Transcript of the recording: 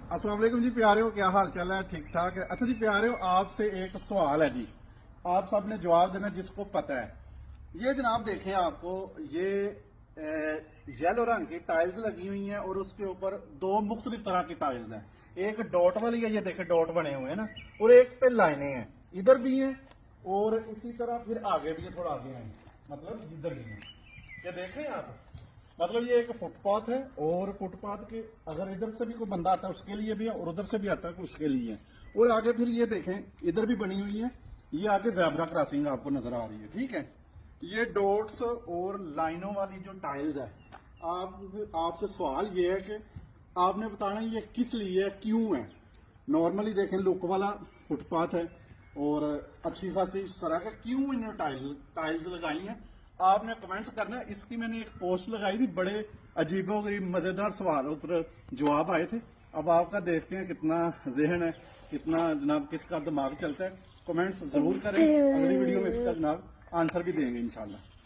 अस्सलाम वालेकुम जी प्यारे हो, क्या हाल चाल है? ठीक ठाक है। अच्छा जी प्यारे हो, आपसे एक सवाल है जी, आप सब ने जवाब देना जिसको पता है। ये जनाब देखें, आपको ये येलो रंग की टाइल्स लगी हुई हैं और उसके ऊपर दो मुख्तलिफ तरह की टाइल्स हैं। एक डॉट वाली है, ये देखें डॉट बने हुए हैं ना, और एक पे लाइनें हैं, इधर भी हैं और इसी तरह फिर आगे भी है, थोड़ा आगे हैं, मतलब इधर भी है। ये देखें आप, मतलब ये एक फुटपाथ है और फुटपाथ के अगर इधर से भी कोई बंदा आता है उसके लिए भी है और उधर से भी आता है उसके लिए है। और आगे फिर ये देखें इधर भी बनी हुई है, ये आगे ज़ेब्रा क्रॉसिंग आपको नजर आ रही है। ठीक है, ये डॉट्स और लाइनों वाली जो टाइल्स है, आपसे सवाल ये है कि आपने बताना ये किस लिए है, क्यों है। नॉर्मली देखें लुक वाला फुटपाथ है और अच्छी खासी तरह का, क्यों इन्होंने टाइल्स लगाई हैं आपने कमेंट्स करना है। इसकी मैंने एक पोस्ट लगाई थी, बड़े अजीबो गरीब मजेदार सवाल उत्तर जवाब आए थे। अब आपका देखते हैं कितना जहन है, कितना जनाब किसका दिमाग चलता है। कमेंट्स जरूर करें, अगली वीडियो में इसका जनाब आंसर भी देंगे इंशाल्लाह।